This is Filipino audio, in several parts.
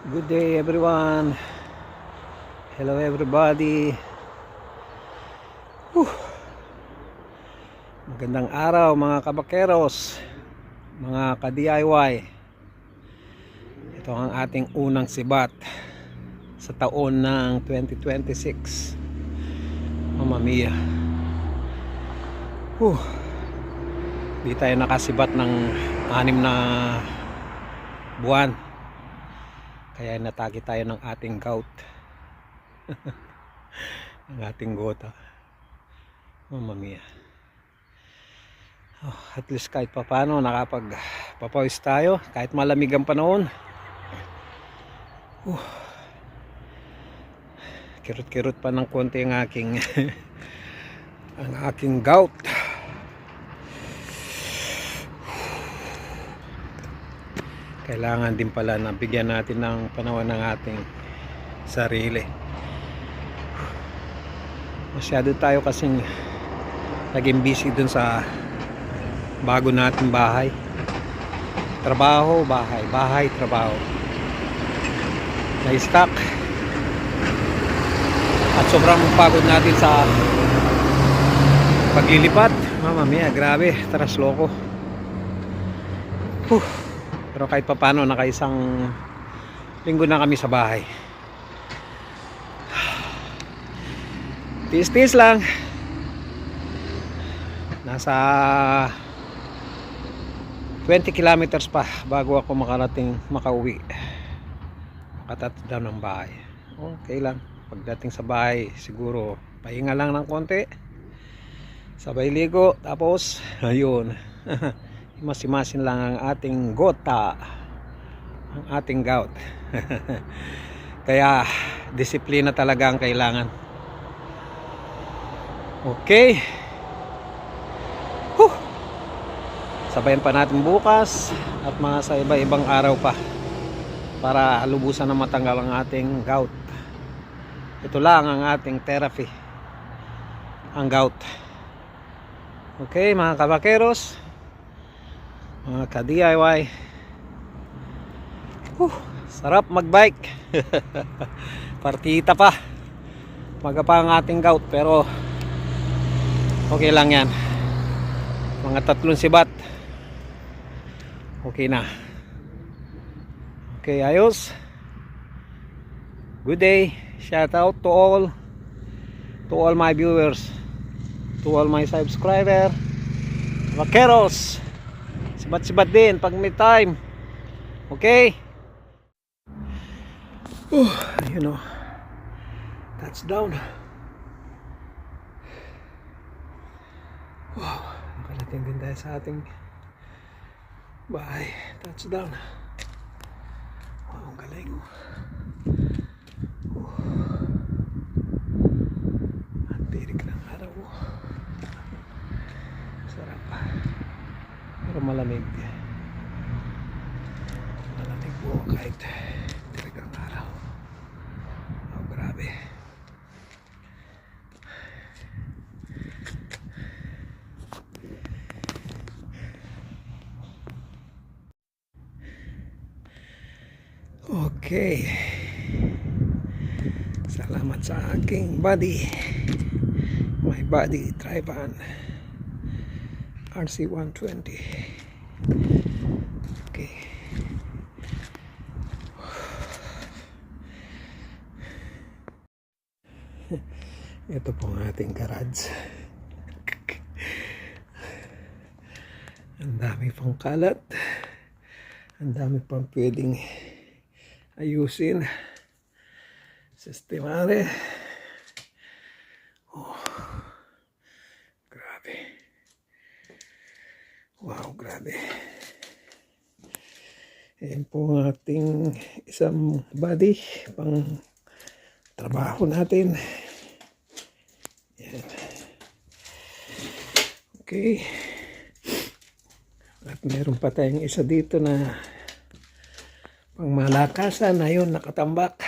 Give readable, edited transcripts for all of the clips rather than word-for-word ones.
Good day everyone. Hello everybody. Whew. Magandang araw mga kabakeros, mga ka-DIY. Ito ang ating unang sibat sa taon ng 2026. Mamma mia. Di tayo nakasibat ng 6 na buwan. Kaya natagi tayo ng ating gout. Ang ating gota. Mamma mia. At least kahit papano nakapagpapawis tayo kahit malamig ang panahon. Kirot-kirot pa ng konti ang aking ang aking gout. Kailangan din pala na bigyan natin ng panahon ng ating sarili. Masyado tayo kasing naging busy dun sa bago nating bahay. Trabaho, bahay, bahay, trabaho. Na-stuck. At sobrang pagod natin sa paglilipat. Mama mia, grabe, trasloko. Pero kahit papano nakaisang linggo na kami sa bahay. Tiis-tiis lang. Nasa 20 kilometers pa bago ako makauwi. Makatatdaw ng bahay. Okay lang. Pagdating sa bahay, siguro pahinga lang ng konti. Sabay ligo, tapos ayun. Masimasin lang ang ating gota, ang ating gout. Kaya disiplina talaga ang kailangan. Okay. Sabayan pa natin bukas at mga sa iba-ibang araw pa para lubusan na matanggal ang ating gout. Ito lang ang ating therapy, ang gout. Okay mga kabakeros, mga ka-DIY, sarap magbike. Partita pa, maga pa ang ating gout, pero okay lang yan. Mga 3 sibat, okay na. Okay, ayos. Good day. Shout out to all my viewers, to all my subscriber, vaqueros. Sibat-sibat din pag may time. Okay? Touchdown. Wow, nakalating din tayo sa ating bahay. Touchdown. Wow, ang galing. Ang tirik ng araw. Sarap. Pero malamig. Malamig po kahit tirik ang araw. Oh, grabe. Okay. Salamat sa aking body. My body Triban RC120. Okay. Ito po ang ating garage. Ang dami pang kalat. Ang dami pang pwedeng ayusin. Sistemare. Grabe. Wow, grabe. Ayan po ang ating isang body pang trabaho natin. Ayan. Okay. At meron pa tayong isa dito na pang malakasan. Ayun, nakatambak.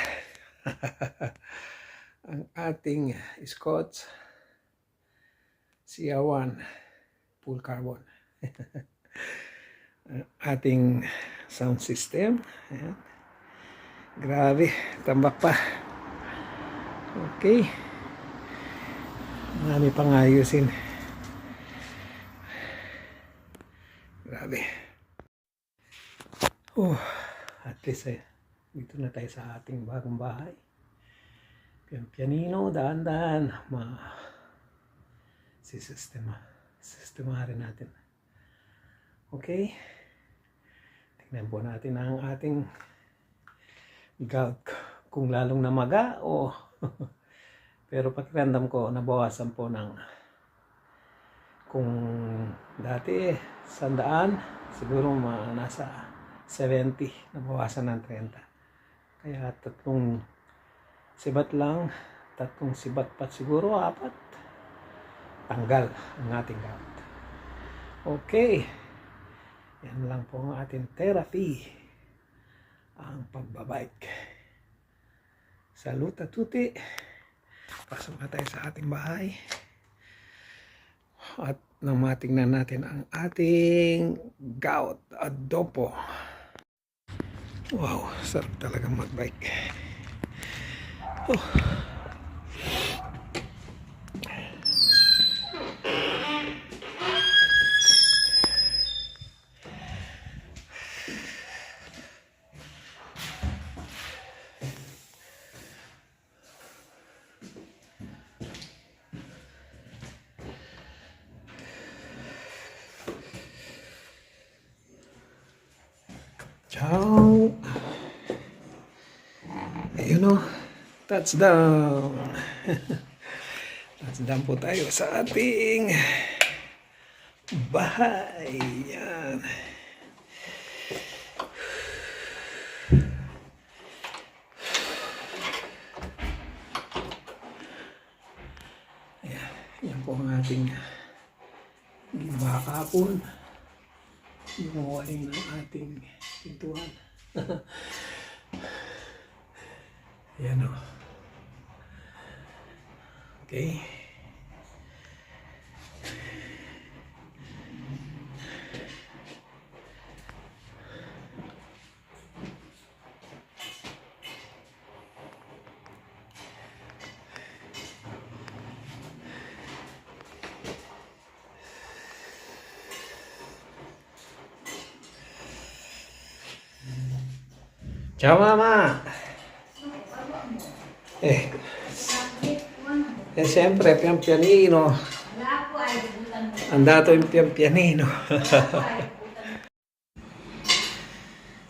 Ang ating Scotch CR1 full carbon. Ang ating sound system. Ayan. Grabe, tambak pa. Okay. Marami pang ayusin. Grabe. Oh, at least dito na tayo sa ating bagong bahay. Pianino, daan-daan. Sistemahin natin. Okay. Tingnan po natin ang ating gout. Kung lalong namaga o pero pakiramdam ko nabawasan po ng kung dati 100 siguro nasa 70 nabawasan ng 30. Kaya tatlong sibat pa siguro 4 tanggal ang ating gout. Okay, yan lang po ang ating therapy, ang pagbabike. Saluta tutti. Pasok na tayo sa ating bahay at nang matingnan natin ang ating gout adobo. Wow, sarap talagang magbike. Oh. Ciao. Ayun o. Touchdown. Touchdown po tayo sa ating bahay. Yan. Ayan. Yan po ang ating gimba kapon. Yung waling ng ating pintuan. Ayan o. Okay. Ciao mama. Siyempre, pian-pianino. Andato yung pian-pianino.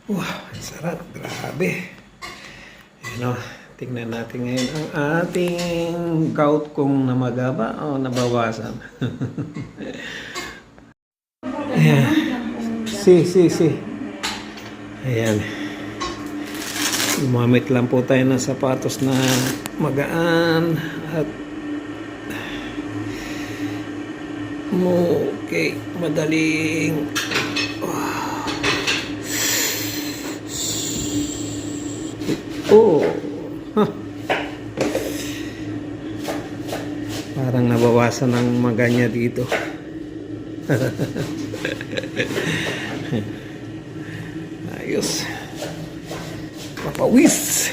Wow, sarap. Grabe. Ayan o. Tingnan natin ngayon ang ating gout kung namagaba o nabawasan. Ayan. Si. Ayan. Gumamit lang po tayo ng sapatos na magaan at okay, madaling huh. Parang nabawasan ng maga niya dito. Ayos. Papawis.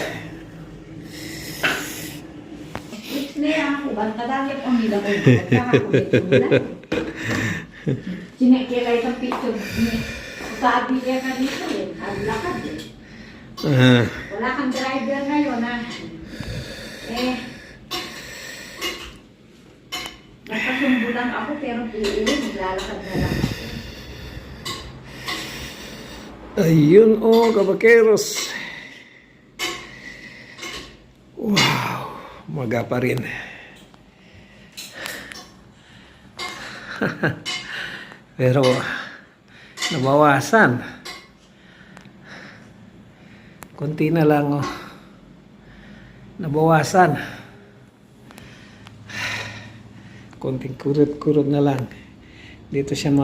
Sinikilay sa picture. Sabi niya ka dito eh. Lakad eh. Wala kang driver ngayon ha. Nakasumbulan ako pero piili. Naglalakad na lang. Ayun kabakeros. Wow, maga pa rin. Pero nabawasan. Konti na lang nabawasan. Konting kurot-kurot na lang. Dito siya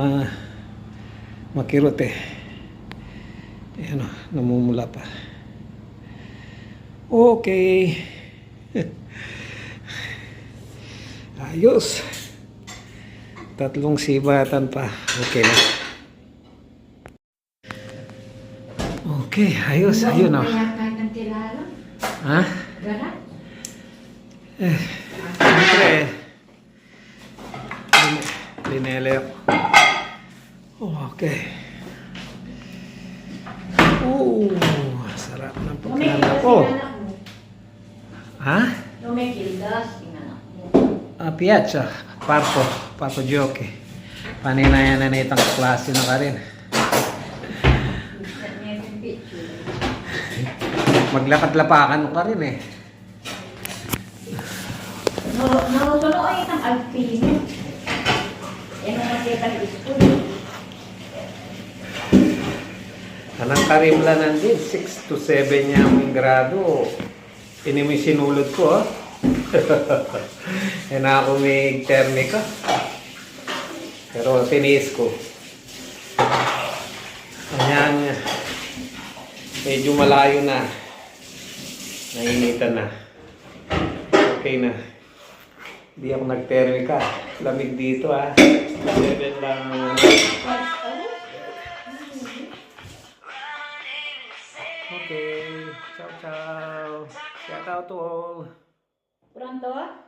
makirot eh. Ayan namumula pa. Okay. Ayos. 3 sibatan pa. Okay na. Okay, ayos. Ayun o. Ha? Gana? Siyempre, linele ako. Oh, okay. Sarap ng pagkanda ko. Ha? Lumikildas, inanak mo. Piazza, Parco Giochi. Paninayan na itang klase na ka rin. Maglakad-lapakan ka rin eh. Narutulo ay isang alpine. Yan ang makita ng school. Anang karimlanan din, 6 to 7 niya ang grado. Ini mo yung sinulot ko, ha? Yan ako may thermica. Pero tiniis ko. Ayan, medyo malayo na. Nainitan na. Okay na. Hindi ako nag-thermica. Lamig dito, ha? 7 lang. Okay. Ciao, ciao. Shout out to all. Pronto?